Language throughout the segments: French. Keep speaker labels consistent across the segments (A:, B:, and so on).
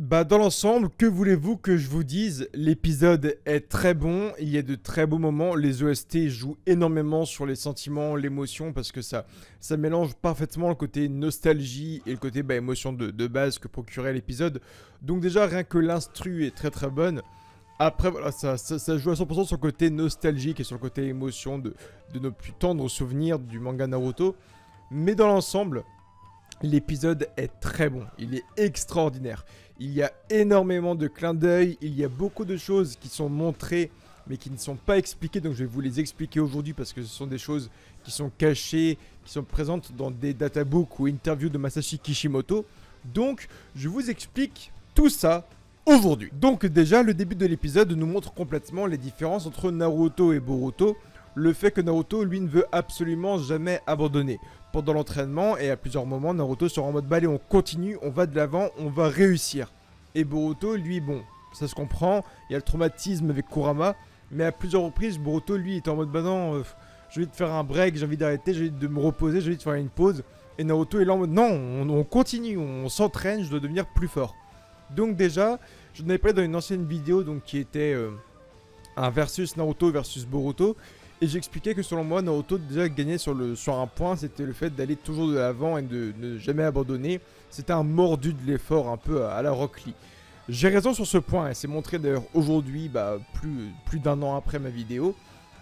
A: Bah dans l'ensemble, que voulez-vous que je vous dise? L'épisode est très bon, il y a de très beaux moments, les OST jouent énormément sur les sentiments, l'émotion, parce que ça mélange parfaitement le côté nostalgie et le côté émotion de base que procurait l'épisode. Donc déjà, rien que l'instru est très très bonne. Après, voilà, ça joue à 100% sur le côté nostalgique et sur le côté émotion de nos plus tendres souvenirs du manga Naruto. Mais dans l'ensemble, l'épisode est très bon, il est extraordinaire. Il y a énormément de clins d'œil, il y a beaucoup de choses qui sont montrées mais qui ne sont pas expliquées, donc je vais vous les expliquer aujourd'hui parce que ce sont des choses qui sont cachées, qui sont présentes dans des databooks ou interviews de Masashi Kishimoto. Donc je vous explique tout ça aujourd'hui. Donc déjà, le début de l'épisode nous montre complètement les différences entre Naruto et Boruto. Le fait que Naruto, lui, ne veut absolument jamais abandonner. Pendant l'entraînement, et à plusieurs moments, Naruto sera en mode bah allez, on continue, on va de l'avant, on va réussir. Et Boruto, lui, bon, ça se comprend, il y a le traumatisme avec Kurama, mais à plusieurs reprises, Boruto, lui, est en mode bah non, j'ai envie de faire un break, j'ai envie d'arrêter, j'ai envie de me reposer, j'ai envie de faire une pause. Et Naruto est là en mode non, on continue, on s'entraîne, je dois devenir plus fort. Donc déjà, je n'avais parlé dans une ancienne vidéo donc, qui était un versus Naruto versus Boruto. Et j'expliquais que selon moi, Naruto déjà gagnait sur un point, c'était le fait d'aller toujours de l'avant et de ne jamais abandonner. C'était un mordu de l'effort un peu à la Rock Lee. J'ai raison sur ce point, et c'est montré d'ailleurs aujourd'hui, plus d'un an après ma vidéo,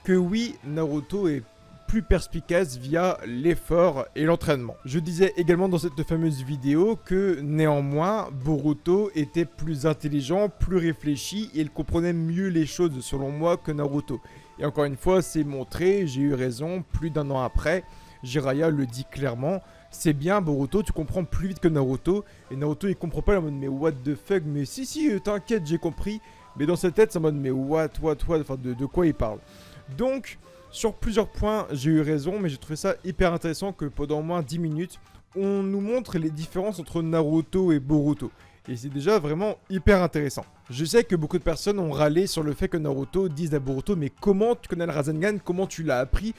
A: que oui, Naruto est plus perspicace via l'effort et l'entraînement. Je disais également dans cette fameuse vidéo que néanmoins, Boruto était plus intelligent, plus réfléchi, et il comprenait mieux les choses selon moi que Naruto. Et encore une fois, c'est montré, j'ai eu raison, plus d'un an après, Jiraiya le dit clairement, c'est bien Boruto, tu comprends plus vite que Naruto, et Naruto il comprend pas, il est en mode mais what the fuck, mais si, t'inquiète, j'ai compris, mais dans sa tête c'est en mode mais what, enfin de quoi il parle. Donc, sur plusieurs points, j'ai eu raison, mais j'ai trouvé ça hyper intéressant que pendant au moins 10 minutes, on nous montre les différences entre Naruto et Boruto. Et c'est déjà vraiment hyper intéressant. Je sais que beaucoup de personnes ont râlé sur le fait que Naruto dise à Boruto mais comment tu connais le Rasengan, comment tu l'as appris,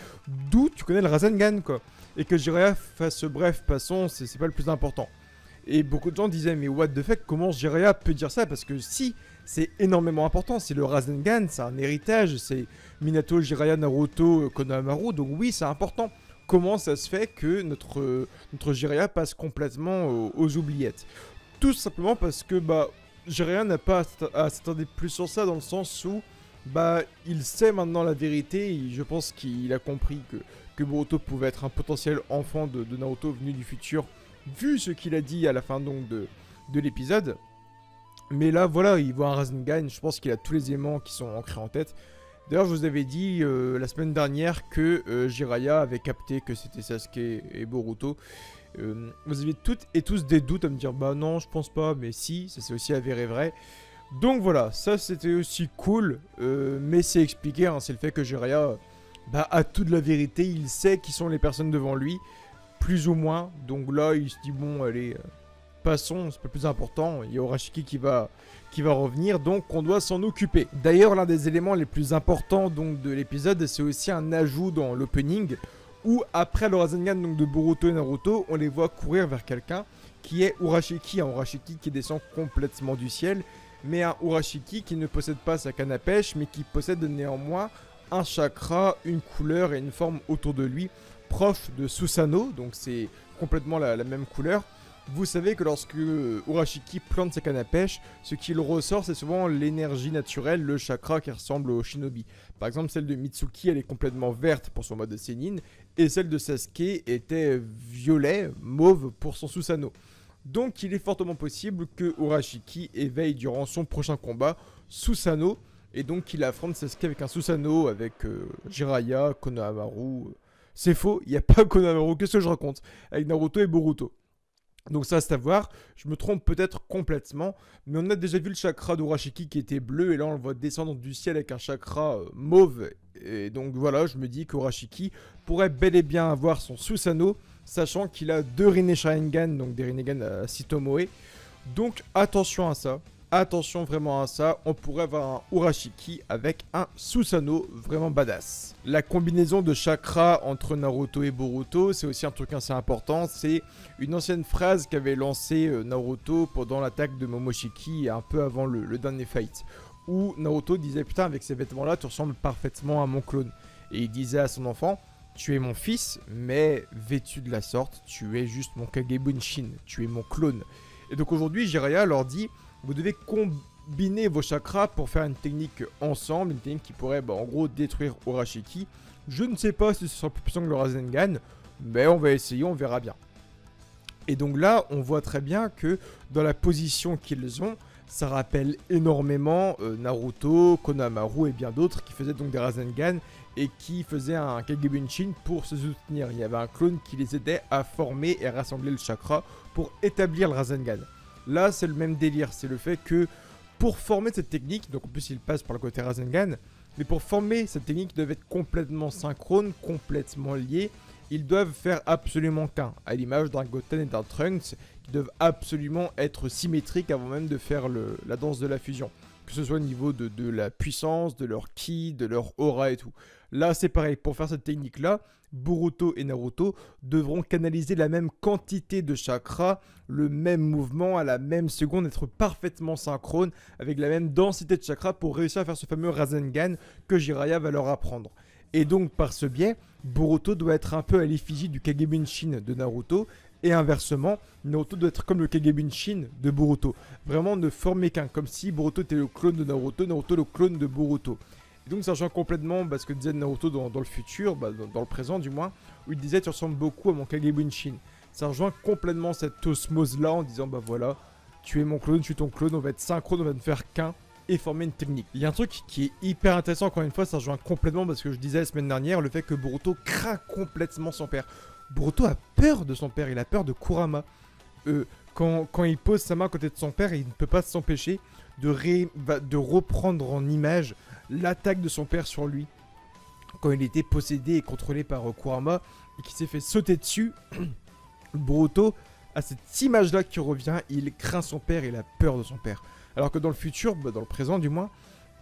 A: d'où tu connais le Rasengan quoi. Et que Jiraiya fasse bref, passons, c'est pas le plus important. Et beaucoup de gens disaient mais what the fuck, comment Jiraiya peut dire ça, parce que si, c'est énormément important, c'est le Rasengan, c'est un héritage, c'est Minato, Jiraiya, Naruto, Konohamaru, donc oui c'est important. Comment ça se fait que notre Jiraiya passe complètement aux oubliettes? Tout simplement parce que Jiraiya n'a pas à s'attarder plus sur ça, dans le sens où il sait maintenant la vérité, et je pense qu'il a compris que Boruto pouvait être un potentiel enfant de Naruto venu du futur, vu ce qu'il a dit à la fin donc de l'épisode. Mais là voilà, il voit un Rasengan, je pense qu'il a tous les éléments qui sont ancrés en tête. D'ailleurs, je vous avais dit la semaine dernière que Jiraiya avait capté que c'était Sasuke et Boruto. Vous avez toutes et tous des doutes à me dire bah non, je pense pas, mais si, ça s'est aussi avéré vrai. Donc voilà, ça c'était aussi cool, mais c'est expliqué, hein, c'est le fait que Jiraiya a toute la vérité, il sait qui sont les personnes devant lui, plus ou moins. Donc là, il se dit bon, allez, passons, c'est pas le plus important, il y a Urashiki qui va revenir, donc on doit s'en occuper. D'ailleurs, l'un des éléments les plus importants donc, de l'épisode, c'est aussi un ajout dans l'opening, où après le Rasengan donc, de Boruto et Naruto, on les voit courir vers quelqu'un qui est Urashiki, un Urashiki qui descend complètement du ciel, mais un Urashiki qui ne possède pas sa canne à pêche, mais qui possède néanmoins un chakra, une couleur et une forme autour de lui, proche de Susanoo, donc c'est complètement la même couleur. Vous savez que lorsque Urashiki plante sa canne à pêche, ce qu'il ressort c'est souvent l'énergie naturelle, le chakra qui ressemble au shinobi. Par exemple, celle de Mitsuki, elle est complètement verte pour son mode Sennin, et celle de Sasuke était violet, mauve pour son Susanoo. Donc il est fortement possible que Urashiki éveille durant son prochain combat Susanoo, et donc qu'il affronte Sasuke avec un Susanoo, avec Jiraiya, Konohamaru. C'est faux, il n'y a pas Konohamaru, qu'est-ce que je raconte? Avec Naruto et Boruto. Donc ça c'est à voir, je me trompe peut-être complètement, mais on a déjà vu le chakra d'Urashiki qui était bleu, et là on le voit descendre du ciel avec un chakra mauve, et donc voilà, je me dis qu'Urashiki pourrait bel et bien avoir son Susanoo, sachant qu'il a deux Rinne Sharingan, donc des Rinnegan à Sitomoe, donc attention à ça. attention vraiment à ça, on pourrait avoir un Urashiki avec un Susanoo vraiment badass. La combinaison de chakras entre Naruto et Boruto, c'est aussi un truc assez important, c'est une ancienne phrase qu'avait lancée Naruto pendant l'attaque de Momoshiki un peu avant le dernier fight, où Naruto disait putain avec ces vêtements là tu ressembles parfaitement à mon clone, et il disait à son enfant tu es mon fils mais vêtu de la sorte, tu es juste mon Kagebunshin, tu es mon clone. Et donc aujourd'hui Jiraiya leur dit vous devez combiner vos chakras pour faire une technique ensemble, une technique qui pourrait en gros détruire Urashiki. Je ne sais pas si ce sera plus puissant que le Rasengan, mais on va essayer, on verra bien. Et donc là, on voit très bien que dans la position qu'ils ont, ça rappelle énormément Naruto, Konohamaru et bien d'autres qui faisaient donc des Rasengan et qui faisaient un Kagebunshin pour se soutenir. Il y avait un clone qui les aidait à former et à rassembler le chakra pour établir le Rasengan. Là, c'est le même délire, c'est le fait que pour former cette technique, donc en plus il passe par le côté Rasengan, mais pour former cette technique, ils doivent être complètement synchrones, complètement liés. Ils doivent faire absolument qu'un, à l'image d'un Goten et d'un Trunks, qui doivent absolument être symétriques avant même de faire la danse de la fusion. Que ce soit au niveau de la puissance, de leur ki, de leur aura et tout. Là, c'est pareil, pour faire cette technique-là, Boruto et Naruto devront canaliser la même quantité de chakras, le même mouvement à la même seconde, être parfaitement synchrone avec la même densité de chakras pour réussir à faire ce fameux Rasengan que Jiraiya va leur apprendre. Et donc par ce biais, Boruto doit être un peu à l'effigie du Kagebunshin de Naruto et inversement, Naruto doit être comme le Kagebunshin de Boruto. Vraiment ne former qu'un, comme si Boruto était le clone de Naruto, Naruto le clone de Boruto. Et donc ça change complètement ce que disait Naruto dans le futur, dans le présent du moins, où il disait tu ressembles beaucoup à mon Kagebunshin. Ça rejoint complètement cette osmose là en disant voilà, tu es mon clone, je suis ton clone, on va être synchrone, on va ne faire qu'un et former une technique. Il y a un truc qui est hyper intéressant encore une fois, ça rejoint complètement parce que je disais la semaine dernière, le fait que Boruto craint complètement son père. Boruto a peur de son père, il a peur de Kurama. Quand il pose sa main à côté de son père, il ne peut pas s'empêcher de reprendre en image l'attaque de son père sur lui. Quand il était possédé et contrôlé par Kurama et qu'il s'est fait sauter dessus, Boruto a cette image-là qui revient, il craint son père, il a peur de son père. Alors que dans le futur, dans le présent du moins,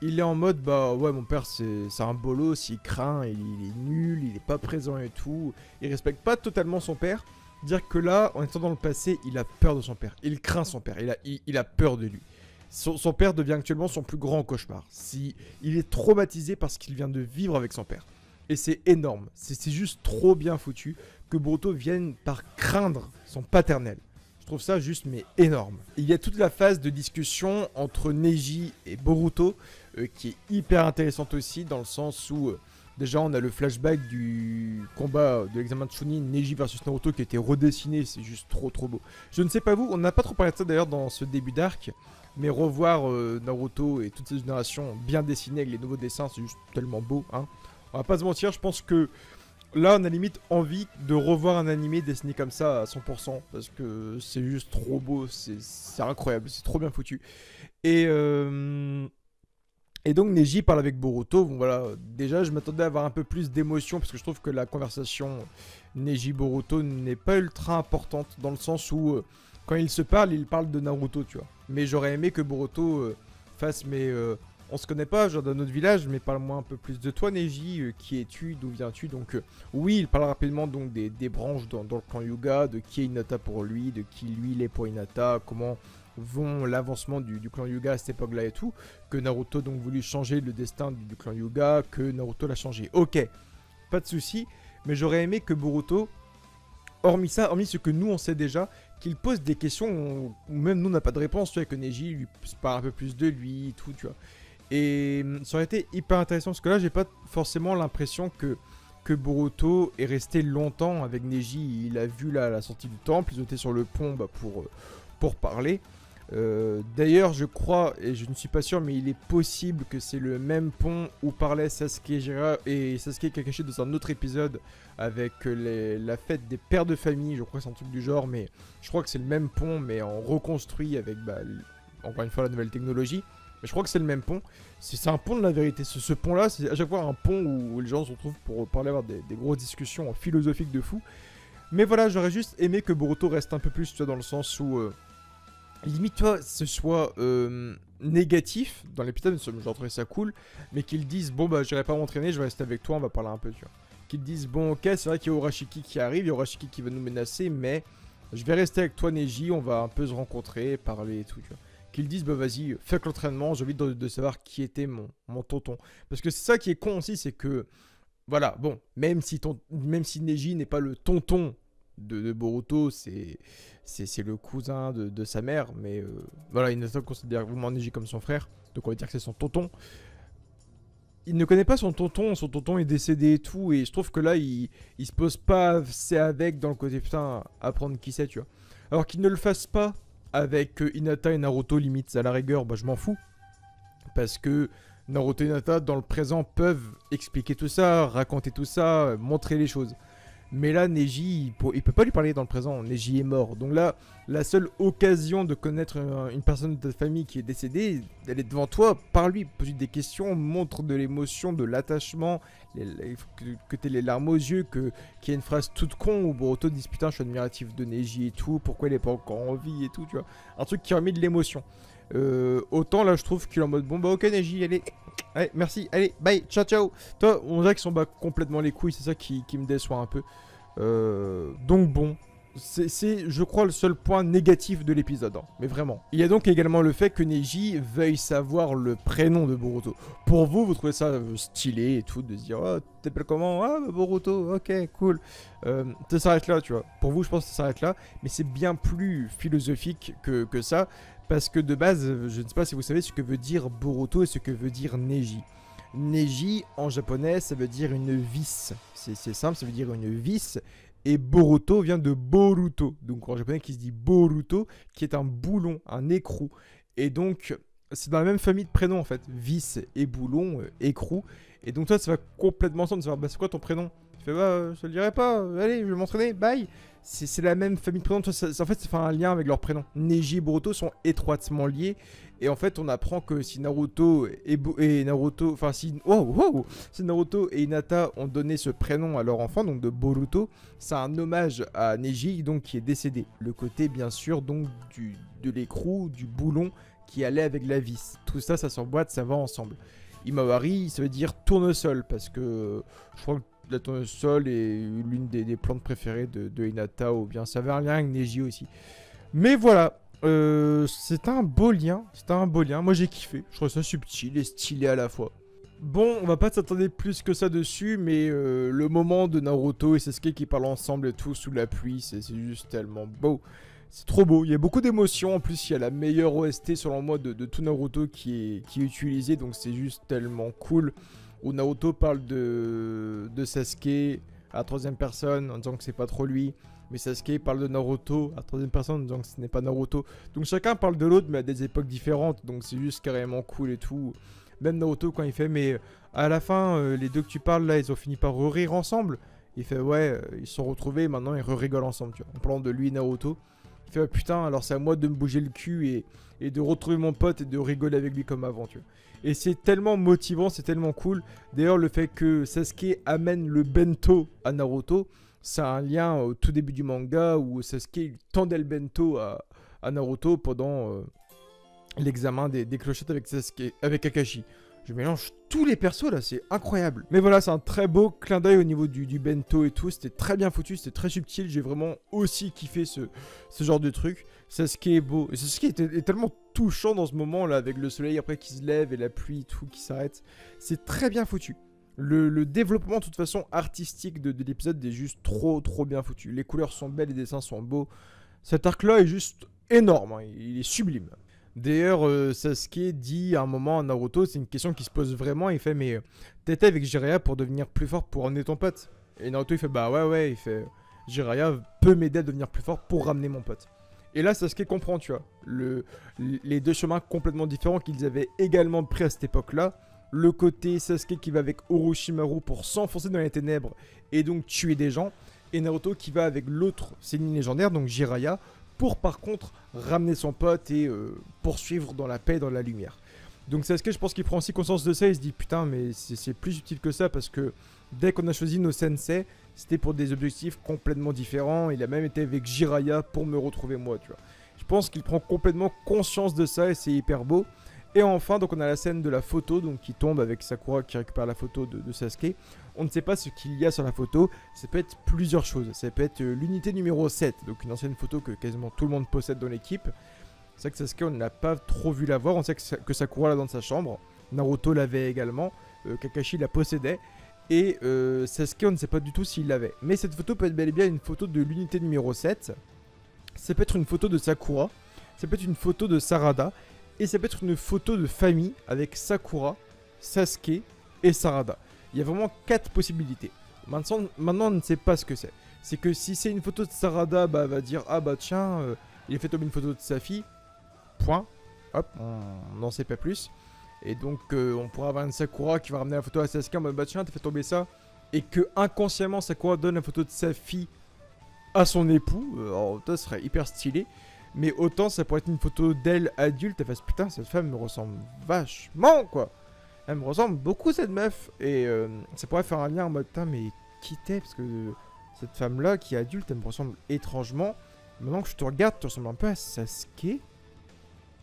A: il est en mode ouais mon père c'est un bolos, il craint, il est nul, il est pas présent et tout, il respecte pas totalement son père. Dire que là, en étant dans le passé, il a peur de son père, il craint son père, il a peur de lui. Son père devient actuellement son plus grand cauchemar. Il est traumatisé parce qu'il vient de vivre avec son père. Et c'est énorme, c'est juste trop bien foutu que Boruto vienne par craindre son paternel. Je trouve ça juste mais énorme. Il y a toute la phase de discussion entre Neji et Boruto qui est hyper intéressante aussi dans le sens où déjà on a le flashback du combat de l'examen de Chunin, Neji versus Naruto qui a été redessiné, c'est juste trop beau. Je ne sais pas vous, on n'a pas trop parlé de ça d'ailleurs dans ce début d'arc, mais revoir Naruto et toutes ces générations bien dessinées avec les nouveaux dessins, c'est juste tellement beau, hein. On va pas se mentir, je pense que là, on a limite envie de revoir un animé dessiné comme ça à 100%, parce que c'est juste trop beau, c'est incroyable, c'est trop bien foutu. Et donc Neji parle avec Boruto, bon voilà, déjà je m'attendais à avoir un peu plus d'émotion, parce que je trouve que la conversation Neji-Boruto n'est pas ultra importante, dans le sens où quand ils se parlent, ils parlent de Naruto, tu vois. Mais j'aurais aimé que Boruto fasse on se connaît pas, genre d'un autre village, mais parle-moi un peu plus de toi, Neji. Qui es-tu? D'où viens-tu? Donc, oui, il parle rapidement donc des branches dans le clan Hyuga, de qui est Hinata pour lui, de qui lui il est pour Hinata, comment vont l'avancement du clan Hyuga à cette époque-là et tout. Que Naruto donc voulu changer le destin du clan Hyuga, que Naruto l'a changé. Ok, pas de souci, mais j'aurais aimé que Boruto, hormis ce que nous on sait déjà, qu'il pose des questions où même nous on n'a pas de réponse, tu vois, que Neji lui parle un peu plus de lui, tout, tu vois. Et ça aurait été hyper intéressant parce que là j'ai pas forcément l'impression que Boruto est resté longtemps avec Neji. Il a vu la sortie du temple, ils étaient sur le pont pour parler. D'ailleurs je crois, et je ne suis pas sûr, mais il est possible que c'est le même pont où parlaient Sasuke et Sasuke Kakashi dans un autre épisode avec la fête des pères de famille, je crois que c'est un truc du genre, mais je crois que c'est le même pont mais en reconstruit avec encore une fois la nouvelle technologie. Mais je crois que c'est le même pont. C'est un pont de la vérité. Ce pont-là, c'est à chaque fois un pont où les gens se retrouvent pour parler, avoir des grosses discussions philosophiques de fou. Mais voilà, j'aurais juste aimé que Boruto reste un peu plus, tu vois, dans le sens où limite toi ce soit négatif dans l'épisode, j'aurais trouvé ça cool, mais qu'ils disent bon bah j'irai pas m'entraîner, je vais rester avec toi, on va parler un peu, tu vois. Qu'ils disent bon ok, c'est vrai qu'il y a Urashiki qui arrive, il y a Urashiki qui va nous menacer, mais je vais rester avec toi Neji, on va un peu se rencontrer, parler et tout, tu vois. Qu'ils disent bah vas-y, fais que l'entraînement, j'ai envie de savoir qui était mon tonton. Parce que c'est ça qui est con aussi, c'est que voilà, bon, même si Neji n'est pas le tonton de Boruto, c'est le cousin de sa mère, mais voilà, Hinata considère vraiment Neji comme son frère, donc on va dire que c'est son tonton. Il ne connaît pas son tonton est décédé et tout, et je trouve que là, il se pose pas assez avec dans le côté putain, apprendre qui c'est, tu vois. Alors qu'il ne le fasse pas avec Hinata et Naruto, limite, à la rigueur, bah je m'en fous, parce que Naruto et Hinata, dans le présent, peuvent expliquer tout ça, raconter tout ça, montrer les choses. Mais là, Neji, il peut pas lui parler dans le présent. Neji est mort. Donc là, la seule occasion de connaître une personne de ta famille qui est décédée, elle est devant toi, parle-lui, pose-lui des questions, montre de l'émotion, de l'attachement, que t'aies les larmes aux yeux, qu'il y ait une phrase toute con où Boruto dit putain, je suis admiratif de Neji et tout, pourquoi il est pas encore en vie et tout, tu vois. Un truc qui a remis de l'émotion. Autant là, je trouve qu'il est en mode bon bah ok Neji, allez, merci, allez, bye, ciao ciao. Toi, on dirait qu'ils s'en bat complètement les couilles, c'est ça qui me déçoit un peu. Donc bon, c'est je crois le seul point négatif de l'épisode, hein, mais vraiment. Il y a donc également le fait que Neji veuille savoir le prénom de Boruto. Pour vous, vous trouvez ça stylé et tout, de se dire oh, t'appelles comment? Ah bah, Boruto, ok, cool. Ça s'arrête là, tu vois. Pour vous, je pense que ça s'arrête là, mais c'est bien plus philosophique que ça. Parce que de base, je ne sais pas si vous savez ce que veut dire Boruto et ce que veut dire Neji. Neji, en japonais, ça veut dire une vis. C'est simple, ça veut dire une vis. Et Boruto vient de Boruto. Donc en japonais, qui se dit Boruto, qui est un boulon, un écrou. Et donc, c'est dans la même famille de prénoms, en fait. Vis et boulon, écrou. Et donc toi, ça va complètement ensemble. Tu vas bah, c'est quoi ton prénom? Tu fais, bah, je te le dirai pas. Allez, je vais m'entraîner, bye. C'est la même famille de prénoms. En fait, ça fait un lien avec leurs prénoms. Neji et Boruto sont étroitement liés. Et en fait, on apprend que si Naruto et Naruto... Enfin, si Naruto et Hinata ont donné ce prénom à leur enfant, donc de Boruto, c'est un hommage à Neji, donc qui est décédé. Le côté, bien sûr, donc de l'écrou, du boulon qui allait avec la vis. Tout ça, ça s'emboîte, ça va ensemble. Himawari, ça veut dire tournesol, parce que je crois que la tournesol est l'une des plantes préférées de Hinata, ou bien ça avait un lien avec Neji aussi. Mais voilà, c'est un beau lien, moi j'ai kiffé, je trouve ça subtil et stylé à la fois. Bon, on va pas s'attarder plus que ça dessus, mais le moment de Naruto et Sasuke qui parlent ensemble et tout sous la pluie, c'est juste tellement beau. C'est trop beau, il y a beaucoup d'émotions, en plus il y a la meilleure OST selon moi de tout Naruto qui est utilisée, donc c'est juste tellement cool. Où Naruto parle de Sasuke à la troisième personne en disant que c'est pas trop lui. Mais Sasuke parle de Naruto à la troisième personne en disant que ce n'est pas Naruto. Donc chacun parle de l'autre mais à des époques différentes. Donc c'est juste carrément cool et tout. Même Naruto quand il fait mais à la fin les deux que tu parles là ils ont fini par rire ensemble. Il fait ouais ils se sont retrouvés et maintenant ils rigolent ensemble tu vois. En parlant de lui et Naruto. Il fait putain alors c'est à moi de me bouger le cul et de retrouver mon pote et de rigoler avec lui comme avant tu vois. Et c'est tellement motivant, c'est tellement cool. D'ailleurs, le fait que Sasuke amène le bento à Naruto, c'est un lien au tout début du manga où Sasuke tendait le bento à Naruto pendant l'examen des clochettes avec Kakashi. Je mélange tous les persos là, c'est incroyable. Mais voilà, c'est un très beau clin d'œil au niveau du bento et tout. C'était très bien foutu, c'était très subtil. J'ai vraiment aussi kiffé ce genre de truc. Sasuke est beau. Et Sasuke est tellement touchant dans ce moment là, avec le soleil après qui se lève et la pluie, tout qui s'arrête. C'est très bien foutu. Le développement de toute façon artistique de l'épisode est juste trop bien foutu. Les couleurs sont belles, les dessins sont beaux. Cet arc là est juste énorme, hein. Il est sublime. D'ailleurs, Sasuke dit à un moment à Naruto, c'est une question qui se pose vraiment, il fait mais t'étais avec Jiraiya pour devenir plus fort pour emmener ton pote. Et Naruto il fait bah ouais, il fait Jiraiya peut m'aider à devenir plus fort pour ramener mon pote. Et là Sasuke comprend tu vois, les deux chemins complètement différents qu'ils avaient également pris à cette époque-là. Le côté Sasuke qui va avec Orochimaru pour s'enfoncer dans les ténèbres et donc tuer des gens. Et Naruto qui va avec l'autre Sennin légendaire, donc Jiraiya, pour par contre ramener son pote et poursuivre dans la paix et dans la lumière. Donc Sasuke, je pense qu'il prend aussi conscience de ça, il se dit putain mais c'est plus utile que ça parce que dès qu'on a choisi nos sensei, c'était pour des objectifs complètement différents, il a même été avec Jiraiya pour me retrouver moi, tu vois. Je pense qu'il prend complètement conscience de ça et c'est hyper beau. Et enfin, donc on a la scène de la photo donc qui tombe avec Sakura qui récupère la photo de Sasuke. On ne sait pas ce qu'il y a sur la photo. Ça peut être plusieurs choses. Ça peut être l'unité numéro 7, donc une ancienne photo que quasiment tout le monde possède dans l'équipe. C'est vrai que Sasuke, on n'a pas trop vu la voir. On sait que Sakura l'a dans sa chambre. Naruto l'avait également. Kakashi la possédait. Et Sasuke, on ne sait pas du tout s'il l'avait. Mais cette photo peut être bel et bien une photo de l'unité numéro 7. Ça peut être une photo de Sakura. Ça peut être une photo de Sarada. Et ça peut être une photo de famille avec Sakura, Sasuke et Sarada. Il y a vraiment 4 possibilités. Maintenant, on ne sait pas ce que c'est. C'est que si c'est une photo de Sarada, bah, elle va dire « Ah bah tiens, il a fait tomber une photo de sa fille. » Point. Hop, on n'en sait pas plus. Et donc, on pourra avoir une Sakura qui va ramener la photo à Sasuke en mode « Bah tiens, t'as fait tomber ça. » Et que inconsciemment, Sakura donne la photo de sa fille à son époux. Alors, ça serait hyper stylé. Mais autant ça pourrait être une photo d'elle adulte, elle fasse putain cette femme me ressemble vachement quoi. Elle me ressemble beaucoup cette meuf. Et ça pourrait faire un lien en mode putain mais qui t'es? Parce que cette femme là qui est adulte elle me ressemble étrangement. Maintenant que je te regarde tu ressembles un peu à Sasuke.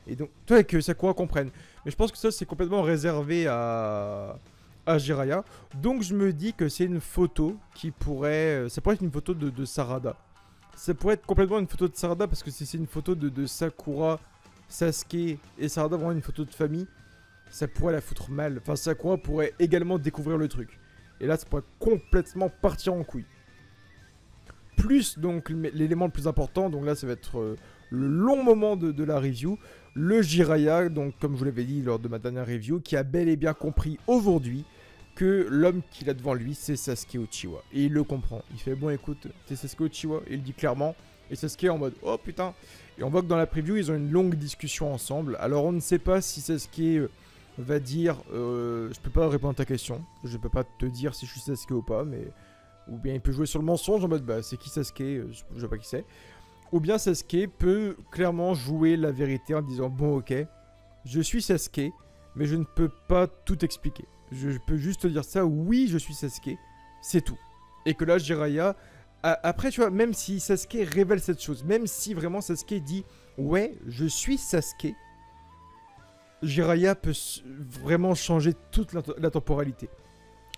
A: Et donc toi que Sakura comprenne. Mais je pense que ça c'est complètement réservé à Jiraiya. Donc je me dis que c'est une photo qui pourrait... ça pourrait être une photo de Sarada. Ça pourrait être complètement une photo de Sarada parce que si c'est une photo de Sakura, Sasuke et Sarada, vraiment une photo de famille, ça pourrait la foutre mal. Enfin, Sakura pourrait également découvrir le truc. Et là, ça pourrait complètement partir en couille. Plus, donc, l'élément le plus important, donc là, ça va être le long moment de la review, le Jiraiya, donc comme je vous l'avais dit lors de ma dernière review, qui a bel et bien compris aujourd'hui que l'homme qu'il a devant lui, c'est Sasuke Uchiwa. Et il le comprend. Il fait, bon écoute, c'est Sasuke Uchiwa. Il le dit clairement. Et Sasuke est en mode, oh putain. Et on voit que dans la preview, ils ont une longue discussion ensemble. Alors on ne sait pas si Sasuke va dire, je peux pas répondre à ta question. Je peux pas te dire si je suis Sasuke ou pas, mais... Ou bien il peut jouer sur le mensonge en mode, bah c'est qui Sasuke, je sais pas qui c'est. Ou bien Sasuke peut clairement jouer la vérité en disant, bon ok, je suis Sasuke, mais je ne peux pas tout expliquer. Je peux juste te dire ça, oui, je suis Sasuke, c'est tout. Et que là, Jiraiya, après, tu vois, même si Sasuke révèle cette chose, même si vraiment Sasuke dit, ouais, je suis Sasuke, Jiraiya peut vraiment changer toute la temporalité.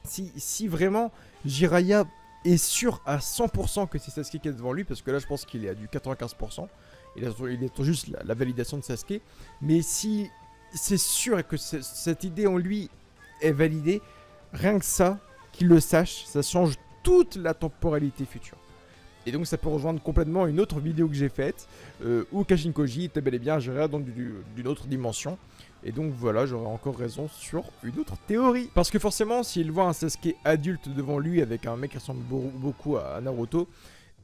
A: Si vraiment Jiraiya est sûr à 100% que c'est Sasuke qui est devant lui, parce que là, je pense qu'il est à du 95%, il attend juste la validation de Sasuke, mais si c'est sûr et que cette idée en lui est validé, rien que ça, qu'il le sache, ça change toute la temporalité future. Et donc ça peut rejoindre complètement une autre vidéo que j'ai faite, où Kashin Koji était bel et bien Jiraiya dans d'une autre dimension. Et donc voilà, j'aurais encore raison sur une autre théorie. Parce que forcément, s'il voit un Sasuke adulte devant lui avec un mec qui ressemble beaucoup à Naruto,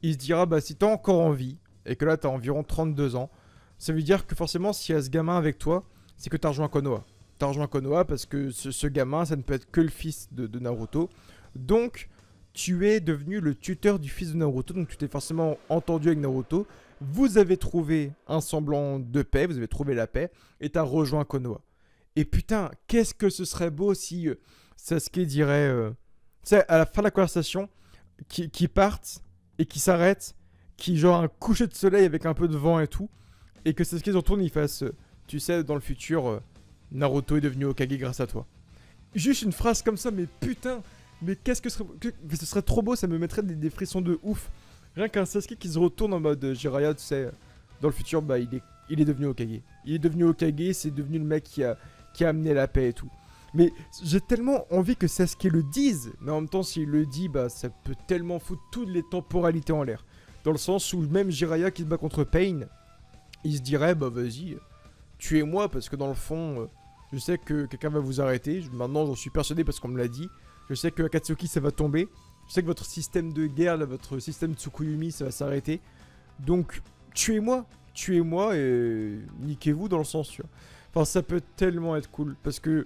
A: il se dira, bah si t'as encore envie, et que là t'as environ 32 ans, ça veut dire que forcément, s'il y a ce gamin avec toi, c'est que t'as rejoint Konoha. T'as rejoint Konoha parce que ce gamin, ça ne peut être que le fils de Naruto. Donc, tu es devenu le tuteur du fils de Naruto. Donc, tu t'es forcément entendu avec Naruto. Vous avez trouvé un semblant de paix. Vous avez trouvé la paix. Et t'as rejoint Konoha. Et putain, qu'est-ce que ce serait beau si Sasuke dirait... tu sais, à la fin de la conversation, qui partent et qui s'arrêtent. Qui genre un coucher de soleil avec un peu de vent et tout. Et que Sasuke se retourne et il fasse... tu sais, dans le futur... Naruto est devenu Hokage grâce à toi. Juste une phrase comme ça, mais putain, mais qu'est-ce que ce serait trop beau, ça me mettrait des frissons de ouf. Rien qu'un Sasuke qui se retourne en mode Jiraiya, tu sais, dans le futur, bah il est devenu Hokage. Il est devenu Hokage, c'est devenu le mec qui a amené la paix et tout. Mais j'ai tellement envie que Sasuke le dise, mais en même temps, s'il le dit, bah ça peut tellement foutre toutes les temporalités en l'air. Dans le sens où même Jiraiya qui se bat contre Pain, il se dirait, bah vas-y... tuez-moi parce que dans le fond, je sais que quelqu'un va vous arrêter. Maintenant, j'en suis persuadé parce qu'on me l'a dit. Je sais que Akatsuki, ça va tomber. Je sais que votre système de guerre, là, votre système Tsukuyumi, ça va s'arrêter. Donc, tuez-moi. Tuez-moi et niquez-vous dans le sens, tu vois. Enfin, ça peut tellement être cool parce que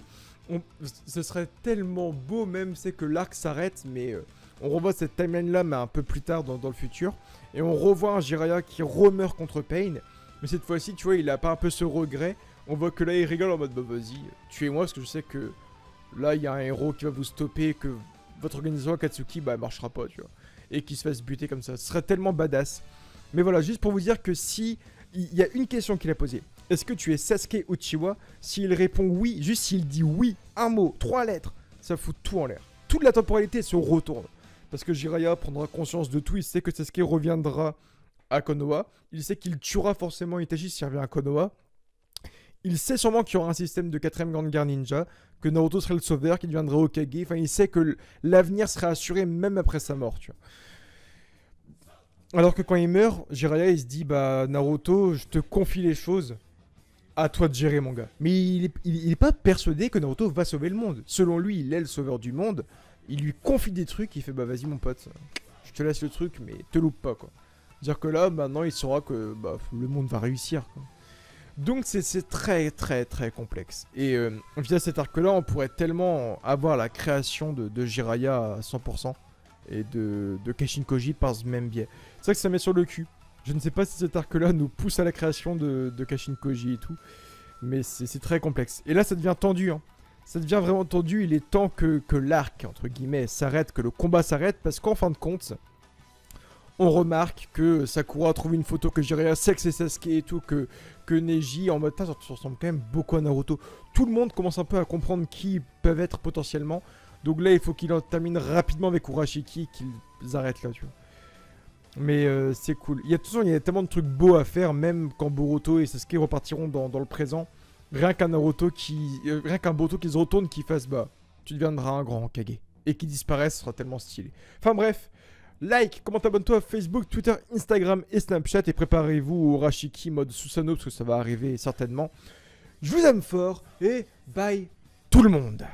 A: ce serait tellement beau même, c'est que l'arc s'arrête, mais on revoit cette timeline-là, mais un peu plus tard dans le futur. Et on revoit un Jiraiya qui remeurt contre Pain. Mais cette fois-ci, tu vois, il a pas un peu ce regret. On voit que là, il rigole en mode, bah vas-y, tuez-moi, parce que je sais que là, il y a un héros qui va vous stopper, que votre organisation Akatsuki, bah, elle marchera pas, tu vois. Et qu'il se fasse buter comme ça. Ce serait tellement badass. Mais voilà, juste pour vous dire que si Il y a une question qu'il a posée. Est-ce que tu es Sasuke Uchiwa? S'il répond oui, juste s'il dit oui, un mot, 3 lettres, ça fout tout en l'air. Toute la temporalité se retourne. Parce que Jiraiya prendra conscience de tout, il sait que Sasuke reviendra à Konoha. Il sait qu'il tuera forcément Itachi s'il revient à Konoha. Il sait sûrement qu'il y aura un système de 4ème grande guerre ninja, que Naruto serait le sauveur, qu'il deviendra Hokage. Enfin, il sait que l'avenir sera assuré même après sa mort, tu vois. Alors que quand il meurt, Jiraiya, il se dit, bah, Naruto, je te confie les choses. À toi de gérer, mon gars. Mais il est pas persuadé que Naruto va sauver le monde. Selon lui, il est le sauveur du monde. Il lui confie des trucs, il fait, bah, vas-y, mon pote. Je te laisse le truc, mais te loupe pas, quoi. C'est-à-dire que là, maintenant, il saura que bah, le monde va réussir, quoi. Donc c'est très très très complexe. Et via cet arc-là, on pourrait tellement avoir la création de Jiraiya à 100% et de Kashin Koji par ce même biais. C'est vrai que ça met sur le cul. Je ne sais pas si cet arc-là nous pousse à la création de Kashin Koji et tout. Mais c'est très complexe. Et là, ça devient tendu, hein. Ça devient vraiment tendu. Il est temps que l'arc, entre guillemets, s'arrête, que le combat s'arrête. Parce qu'en fin de compte, on remarque que Sakura trouve une photo que Jiraiya sait que c'est Sasuke et tout, que Neji, en mode, ça ressemble quand même beaucoup à Naruto. Tout le monde commence un peu à comprendre qui ils peuvent être potentiellement. Donc là, il faut qu'il en termine rapidement avec Urashiki, qu'ils arrêtent là, tu vois. Mais c'est cool. De toute façon, il y a tellement de trucs beaux à faire, même quand Boruto et Sasuke repartiront dans le présent. Rien qu'un Naruto rien qu'un Boruto qui se retourne, qui fasse, bah, tu deviendras un grand Hokage. Et qui disparaisse, ce sera tellement stylé. Enfin bref. Like, commente, abonne-toi à Facebook, Twitter, Instagram et Snapchat. Et préparez-vous au Rashiki mode Susanoo, parce que ça va arriver certainement. Je vous aime fort et bye tout le monde.